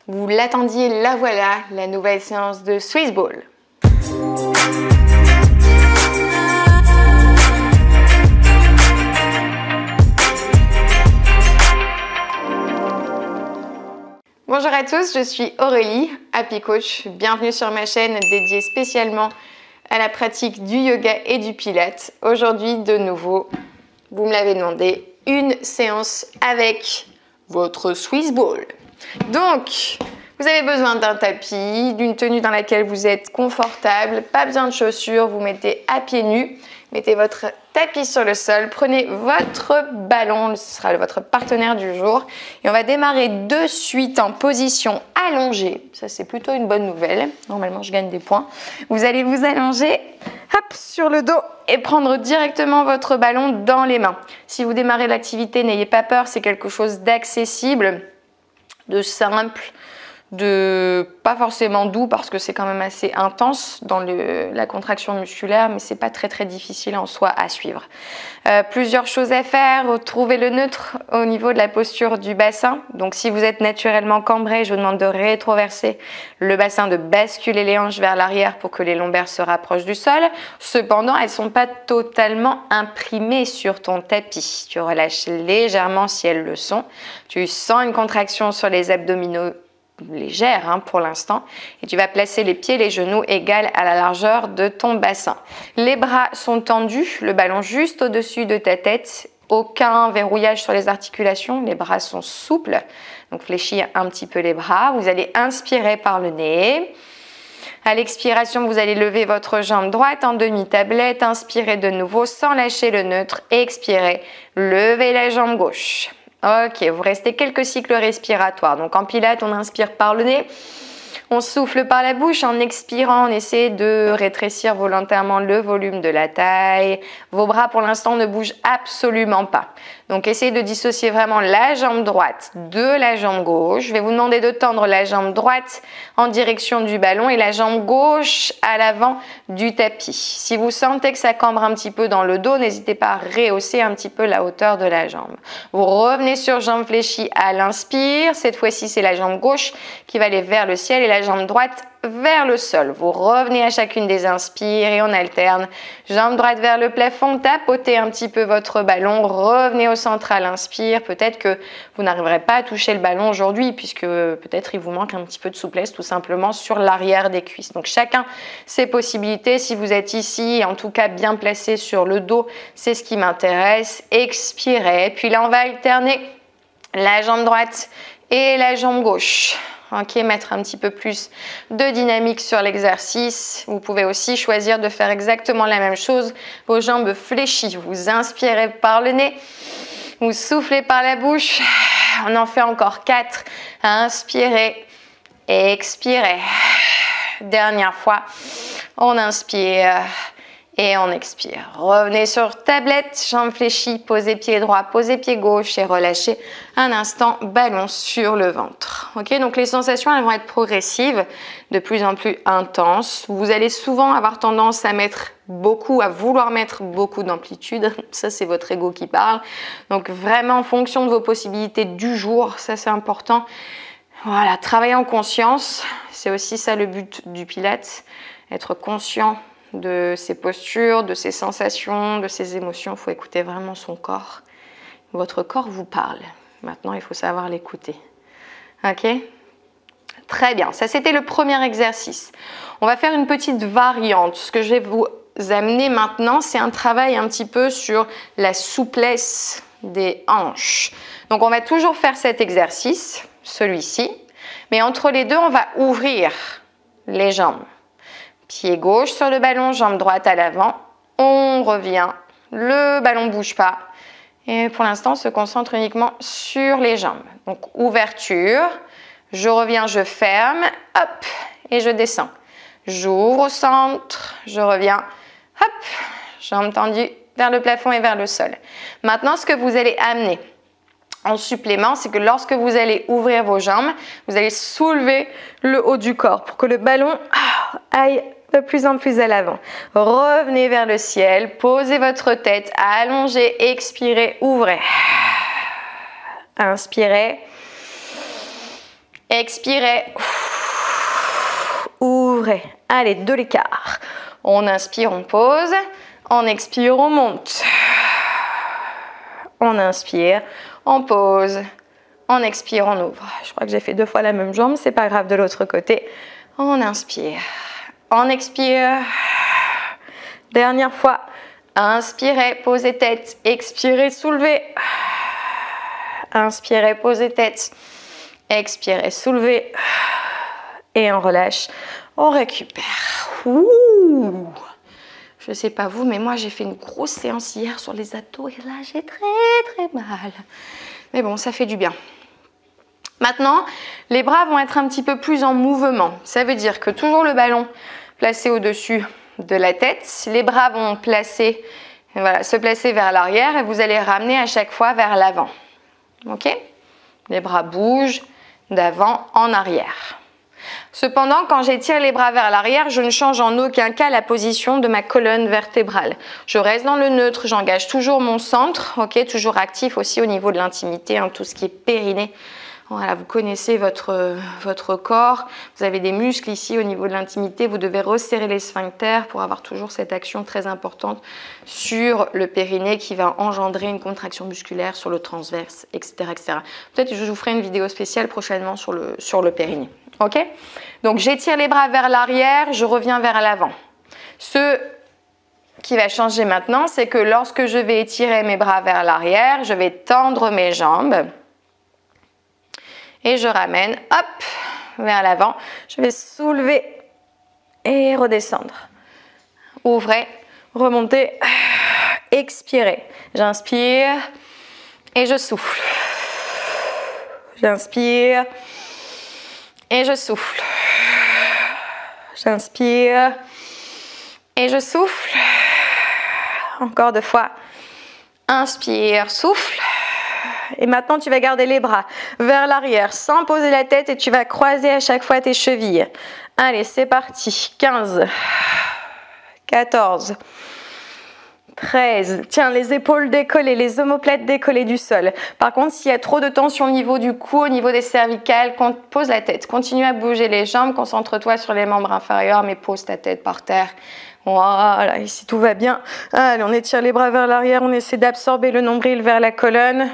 Vous l'attendiez, la voilà, la nouvelle séance de Swiss Ball. Bonjour à tous, je suis Aurélie, Happy Coach. Bienvenue sur ma chaîne dédiée spécialement à la pratique du yoga et du pilates. Aujourd'hui, de nouveau, vous me l'avez demandé, une séance avec votre Swiss Ball. Donc, vous avez besoin d'un tapis, d'une tenue dans laquelle vous êtes confortable, pas besoin de chaussures, vous mettez à pieds nus, mettez votre tapis sur le sol, prenez votre ballon, ce sera votre partenaire du jour, et on va démarrer de suite en position allongée. Ça, c'est plutôt une bonne nouvelle. Normalement, je gagne des points. Vous allez vous allonger, hop, sur le dos et prendre directement votre ballon dans les mains. Si vous démarrez l'activité, n'ayez pas peur, c'est quelque chose d'accessible, de simple, de pas forcément doux parce que c'est quand même assez intense dans la contraction musculaire, mais c'est pas très difficile en soi à suivre. Plusieurs choses à faire, trouver le neutre au niveau de la posture du bassin. Donc si vous êtes naturellement cambré, je vous demande de rétroverser le bassin, de basculer les hanches vers l'arrière pour que les lombaires se rapprochent du sol. Cependant, elles sont pas totalement imprimées sur ton tapis. Tu relâches légèrement si elles le sont. Tu sens une contraction sur les abdominaux légère pour l'instant, et tu vas placer les pieds, les genoux égales à la largeur de ton bassin. Les bras sont tendus, le ballon juste au-dessus de ta tête, aucun verrouillage sur les articulations, les bras sont souples, donc fléchis un petit peu les bras. Vous allez inspirer par le nez. À l'expiration, vous allez lever votre jambe droite en demi-tablette, inspirez de nouveau sans lâcher le neutre, expirez, levez la jambe gauche. Ok, vous restez quelques cycles respiratoires. Donc en pilates, on inspire par le nez, on souffle par la bouche. En expirant, on essaie de rétrécir volontairement le volume de la taille. Vos bras, pour l'instant, ne bougent absolument pas. Donc essayez de dissocier vraiment la jambe droite de la jambe gauche. Je vais vous demander de tendre la jambe droite en direction du ballon et la jambe gauche à l'avant du tapis. Si vous sentez que ça cambre un petit peu dans le dos, n'hésitez pas à rehausser un petit peu la hauteur de la jambe. Vous revenez sur jambe fléchie à l'inspire. Cette fois-ci, c'est la jambe gauche qui va aller vers le ciel et la jambe droite vers le sol. Vous revenez à chacune des inspires et on alterne. Jambe droite vers le plafond, tapotez un petit peu votre ballon, revenez au centre à l'inspire. Peut-être que vous n'arriverez pas à toucher le ballon aujourd'hui puisque peut-être il vous manque un petit peu de souplesse tout simplement sur l'arrière des cuisses. Donc chacun ses possibilités. Si vous êtes ici, en tout cas bien placé sur le dos, c'est ce qui m'intéresse. Expirez. Puis là, on va alterner la jambe droite et la jambe gauche. Ok, mettre un petit peu plus de dynamique sur l'exercice. Vous pouvez aussi choisir de faire exactement la même chose. Vos jambes fléchies. Vous inspirez par le nez. Vous soufflez par la bouche. On en fait encore 4. Inspirez. Expirez. Dernière fois. On inspire. Et on expire. Revenez sur tablette, jambes fléchies, posez pied droit, posez pied gauche et relâchez un instant, ballon sur le ventre. Ok, donc les sensations, elles vont être progressives, de plus en plus intenses. Vous allez souvent avoir tendance à vouloir mettre beaucoup d'amplitude. Ça, c'est votre ego qui parle. Donc vraiment en fonction de vos possibilités du jour, ça c'est important. Voilà, travailler en conscience, c'est aussi ça le but du Pilates, être conscient de ses postures, de ses sensations, de ses émotions. Il faut écouter vraiment son corps. Votre corps vous parle. Maintenant, il faut savoir l'écouter. Ok ? Très bien. Ça, c'était le premier exercice. On va faire une petite variante. Ce que je vais vous amener maintenant, c'est un travail un petit peu sur la souplesse des hanches. Donc, on va toujours faire cet exercice, celui-ci. Mais entre les deux, on va ouvrir les jambes. Pied gauche sur le ballon, jambe droite à l'avant. On revient. Le ballon ne bouge pas. Et pour l'instant, on se concentre uniquement sur les jambes. Donc, ouverture. Je reviens, je ferme. Hop. Et je descends. J'ouvre au centre. Je reviens. Hop. Jambes tendues vers le plafond et vers le sol. Maintenant, ce que vous allez amener en supplément, c'est que lorsque vous allez ouvrir vos jambes, vous allez soulever le haut du corps pour que le ballon aille de plus en plus à l'avant. Revenez vers le ciel, posez votre tête, allongez, expirez, ouvrez. Inspirez. Expirez. Ouvrez. Allez, de l'écart. On inspire, on pose. On expire, on monte. On inspire, on pose. On expire, on ouvre. Je crois que j'ai fait 2 fois la même jambe. C'est pas grave de l'autre côté. On inspire. On expire. Dernière fois. Inspirez, posez tête. Expirez, soulevez. Inspirez, posez tête. Expirez, soulevez. Et on relâche. On récupère. Ouh. Je sais pas vous, mais moi j'ai fait une grosse séance hier sur les abdos et là j'ai très mal. Mais bon, ça fait du bien. Maintenant, les bras vont être un petit peu plus en mouvement. Ça veut dire que toujours le ballon placé au-dessus de la tête. Les bras vont se placer vers l'arrière et vous allez ramener à chaque fois vers l'avant. Ok? Les bras bougent d'avant en arrière. Cependant, quand j'étire les bras vers l'arrière, je ne change en aucun cas la position de ma colonne vertébrale. Je reste dans le neutre, j'engage toujours mon centre, ok, toujours actif aussi au niveau de l'intimité, hein, tout ce qui est périnée. Voilà, vous connaissez votre corps, vous avez des muscles ici au niveau de l'intimité, vous devez resserrer les sphincters pour avoir toujours cette action très importante sur le périnée qui va engendrer une contraction musculaire sur le transverse, etc. etc. Peut-être que je vous ferai une vidéo spéciale prochainement sur le périnée. Ok? Donc j'étire les bras vers l'arrière, je reviens vers l'avant. Ce qui va changer maintenant, c'est que lorsque je vais étirer mes bras vers l'arrière, je vais tendre mes jambes et je ramène, hop, vers l'avant. Je vais soulever et redescendre. Ouvrez, remontez, expirez. J'inspire et je souffle. J'inspire et je souffle. J'inspire et je souffle. Encore 2 fois. Inspire, souffle. Et maintenant, tu vas garder les bras vers l'arrière sans poser la tête et tu vas croiser à chaque fois tes chevilles. Allez, c'est parti. 15, 14, 13. Tiens, les épaules décollées, les omoplates décollées du sol. Par contre, s'il y a trop de tension au niveau du cou, au niveau des cervicales, pose la tête. Continue à bouger les jambes, concentre-toi sur les membres inférieurs, mais pose ta tête par terre. Voilà, ici tout va bien. Allez, on étire les bras vers l'arrière, on essaie d'absorber le nombril vers la colonne.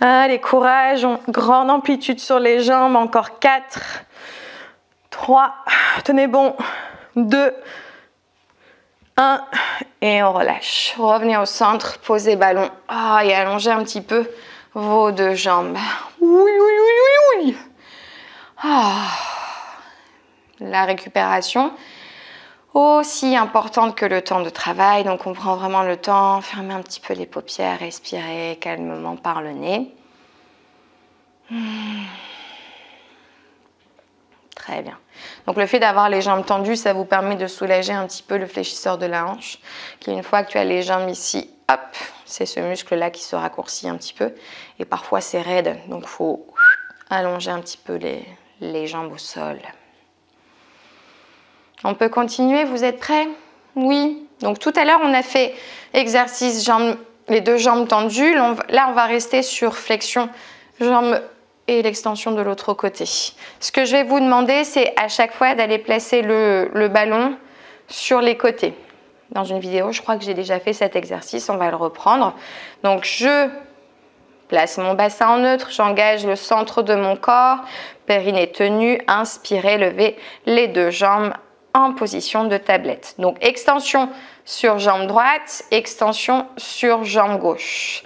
Allez, courage, grande amplitude sur les jambes, encore 4, 3, tenez bon, 2, 1, et on relâche. Revenez au centre, posez ballon, et allongez un petit peu vos 2 jambes. Oui. La récupération, aussi importante que le temps de travail, donc on prend vraiment le temps, fermez un petit peu les paupières, respirez calmement par le nez. Très bien. Donc le fait d'avoir les jambes tendues, ça vous permet de soulager un petit peu le fléchisseur de la hanche, qui une fois que tu as les jambes ici, hop, c'est ce muscle-là qui se raccourcit un petit peu, et parfois c'est raide, donc il faut allonger un petit peu les jambes au sol. On peut continuer, vous êtes prêts? Oui. Donc tout à l'heure, on a fait exercice les 2 jambes tendues. Là, on va rester sur flexion, jambes et l'extension de l'autre côté. Ce que je vais vous demander, c'est à chaque fois d'aller placer le ballon sur les côtés. Dans une vidéo, je crois que j'ai déjà fait cet exercice, on va le reprendre. Donc je place mon bassin en neutre, j'engage le centre de mon corps, périnée tenu, inspirez, levez les 2 jambes en position de tablette. Donc extension sur jambe droite, extension sur jambe gauche.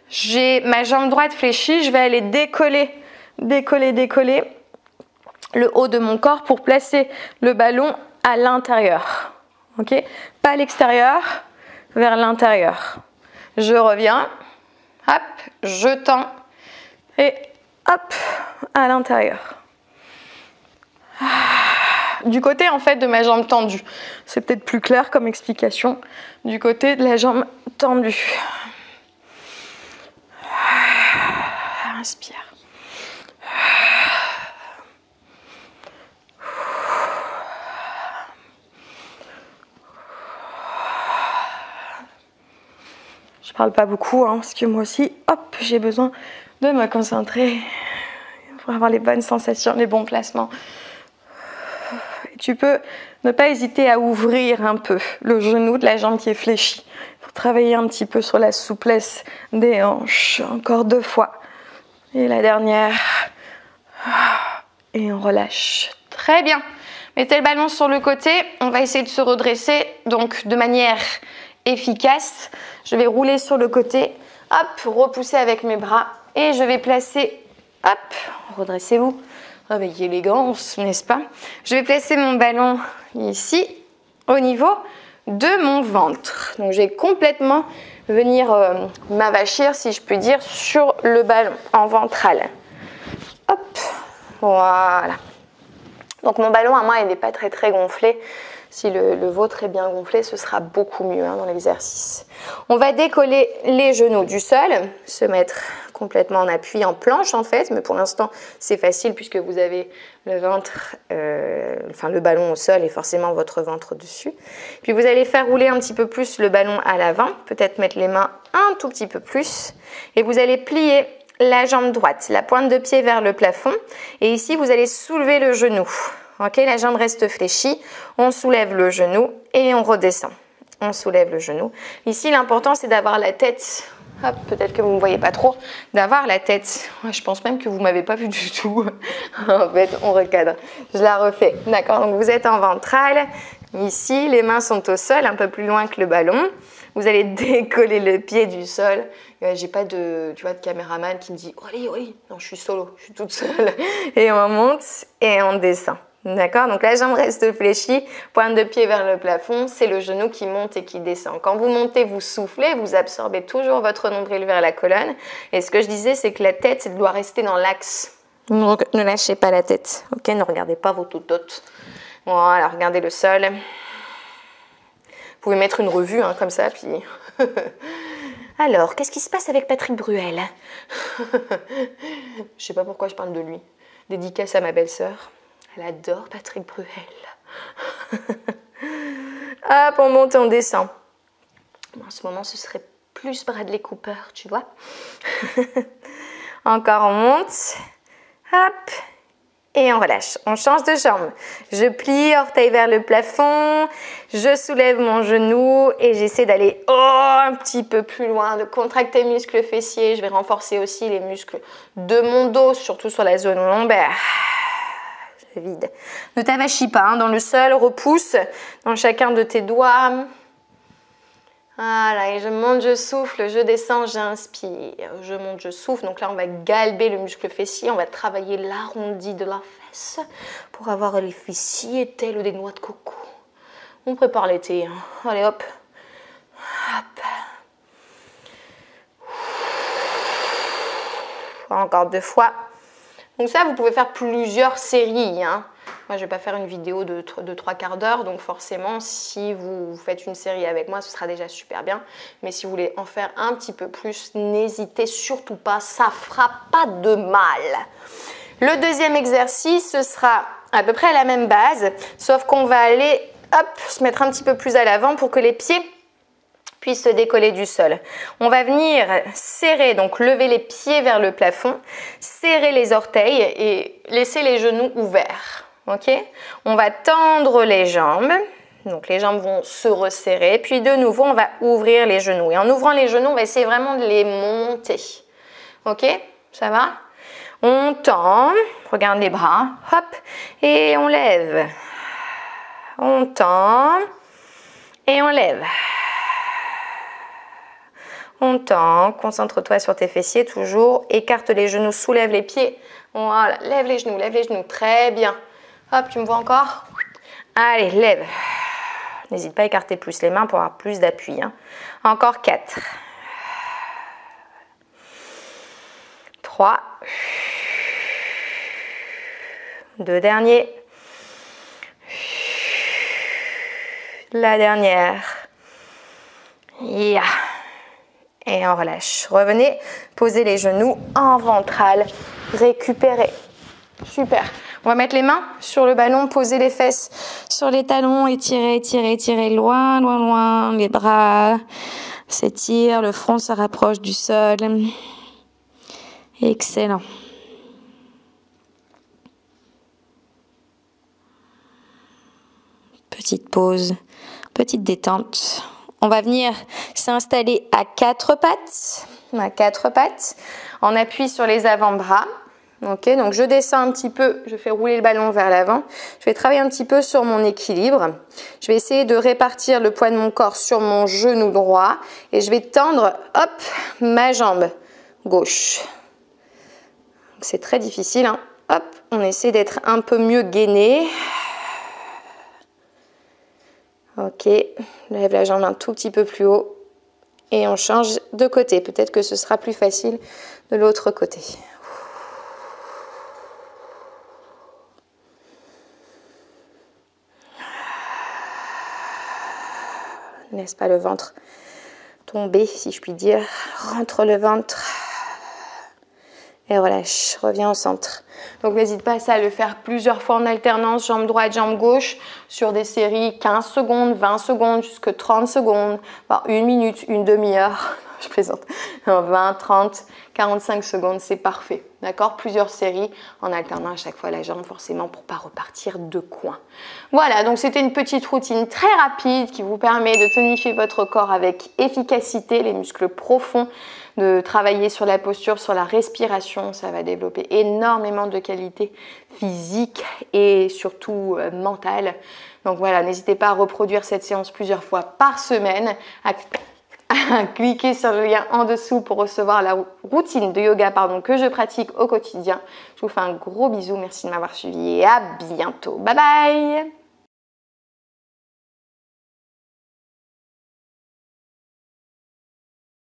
J'ai ma jambe droite fléchie, je vais aller décoller le haut de mon corps pour placer le ballon à l'intérieur. Ok? Pas à l'extérieur, vers l'intérieur. Je reviens, hop, je tends et hop, à l'intérieur. Du côté en fait de ma jambe tendue. C'est peut-être plus clair comme explication. Du côté de la jambe tendue. Inspire. Je parle pas beaucoup parce que moi aussi, hop, j'ai besoin de me concentrer. pour avoir les bonnes sensations, les bons placements. Et tu peux ne pas hésiter à ouvrir un peu le genou de la jambe qui est fléchie pour travailler un petit peu sur la souplesse des hanches. Encore 2 fois. Et la dernière. Et on relâche. Très bien. Mettez le ballon sur le côté. On va essayer de se redresser donc de manière efficace. Je vais rouler sur le côté. Hop, repousser avec mes bras. Et je vais placer, hop, redressez-vous. Avec élégance, n'est-ce pas? Je vais placer mon ballon ici, au niveau de mon ventre. Donc, je vais complètement venir m'avachir, si je puis dire, sur le ballon en ventral. Hop, voilà. Donc, mon ballon, à moi, il n'est pas très, très gonflé. Si le vôtre est bien gonflé, ce sera beaucoup mieux dans l'exercice. On va décoller les genoux du sol, se mettre complètement en appui, en planche en fait, mais pour l'instant c'est facile puisque vous avez le ventre, le ballon au sol et forcément votre ventre dessus. Puis vous allez faire rouler un petit peu plus le ballon à l'avant, peut-être mettre les mains un tout petit peu plus, et vous allez plier la jambe droite, la pointe de pied vers le plafond, et ici vous allez soulever le genou. Ok, la jambe reste fléchie, on soulève le genou et on redescend. On soulève le genou. Ici, l'important, c'est d'avoir la tête, hop, peut-être que vous ne me voyez pas trop, d'avoir la tête. Je pense même que vous ne m'avez pas vu du tout. En fait, on recadre. Je la refais. D'accord, donc vous êtes en ventral. Ici, les mains sont au sol, un peu plus loin que le ballon. Vous allez décoller le pied du sol. J'ai pas de caméraman qui me dit « Aurélie, non, je suis solo, je suis toute seule. » Et on monte et on descend. D'accord, donc la jambe reste fléchie, pointe de pied vers le plafond, c'est le genou qui monte et qui descend. Quand vous montez, vous soufflez, vous absorbez toujours votre nombril vers la colonne. Et ce que je disais, c'est que la tête doit rester dans l'axe. Ne lâchez pas la tête, ok? Ne regardez pas vos tototes. Voilà, regardez le sol. Vous pouvez mettre une revue comme ça, puis... Alors, qu'est-ce qui se passe avec Patrick Bruel? Je sais pas pourquoi je parle de lui. Dédicace à ma belle-sœur. Elle adore Patrick Bruel. Hop, on monte et on descend. En ce moment, ce serait plus Bradley Cooper, tu vois. Encore, on monte. Hop. Et on relâche. On change de jambe. Je plie, orteil vers le plafond. Je soulève mon genou et j'essaie d'aller un petit peu plus loin, de contracter les muscles fessiers. Je vais renforcer aussi les muscles de mon dos, surtout sur la zone lombaire. Vide. Ne t'avachis pas dans le sol, repousse dans chacun de tes doigts. Voilà, et je monte, je souffle, je descends, j'inspire. Je monte, je souffle. Donc là, on va galber le muscle fessier. On va travailler l'arrondi de la fesse pour avoir les fessiers tels des noix de coco. On prépare l'été. Allez, hop. Hop. Encore 2 fois. Donc ça, vous pouvez faire plusieurs séries. Moi, je ne vais pas faire une vidéo de 3/4 d'heure. Donc forcément, si vous faites une série avec moi, ce sera déjà super bien. Mais si vous voulez en faire un petit peu plus, n'hésitez surtout pas. Ça fera pas de mal. Le deuxième exercice, ce sera à peu près à la même base. Sauf qu'on va aller, hop, se mettre un petit peu plus à l'avant pour que les pieds puissent se décoller du sol. On va venir serrer, donc lever les pieds vers le plafond, serrer les orteils et laisser les genoux ouverts. Ok? On va tendre les jambes. Donc les jambes vont se resserrer. Puis de nouveau, on va ouvrir les genoux. Et en ouvrant les genoux, on va essayer vraiment de les monter. Ok? Ça va? On tend. Regarde les bras. Hop. Et on lève. On tend. Et on lève. On tend, concentre-toi sur tes fessiers toujours, écarte les genoux, soulève les pieds, voilà, lève les genoux, très bien. Hop, tu me vois encore? Allez, lève. N'hésite pas à écarter plus les mains pour avoir plus d'appui. Encore 4. 3. 2 derniers. La dernière. Yeah. Et on relâche. Revenez, posez les genoux en ventral. Récupérez. Super. On va mettre les mains sur le ballon, poser les fesses sur les talons, étirer, étirer, étirer loin, loin, loin. Les bras s'étirent, le front se rapproche du sol. Excellent. Petite pause, petite détente. On va venir s'installer à quatre pattes. En appui sur les avant-bras. Ok, donc je descends un petit peu, je fais rouler le ballon vers l'avant. Je vais travailler un petit peu sur mon équilibre. Je vais essayer de répartir le poids de mon corps sur mon genou droit et je vais tendre, hop, ma jambe gauche. C'est très difficile, hein. Hop, on essaie d'être un peu mieux gainé. Ok, lève la jambe un tout petit peu plus haut et on change de côté. Peut-être que ce sera plus facile de l'autre côté. Laisse pas le ventre tomber, si je puis dire. Rentre le ventre. Et relâche. Reviens au centre. Donc n'hésite pas à le faire plusieurs fois en alternance, jambe droite, jambe gauche, sur des séries 15 secondes, 20 secondes, jusqu'à 30 secondes, voire 1 minute, une demi-heure. Je plaisante. 20, 30, 45 secondes, c'est parfait. D'accord? Plusieurs séries en alternant à chaque fois la jambe, forcément, pour ne pas repartir de coin. Voilà, donc c'était une petite routine très rapide qui vous permet de tonifier votre corps avec efficacité, les muscles profonds, de travailler sur la posture, sur la respiration. Ça va développer énormément de qualités physiques et surtout mentales. Donc voilà, n'hésitez pas à reproduire cette séance plusieurs fois par semaine, à cliquez sur le lien en dessous pour recevoir la routine de yoga que je pratique au quotidien. Je vous fais un gros bisou, merci de m'avoir suivi et à bientôt. Bye bye!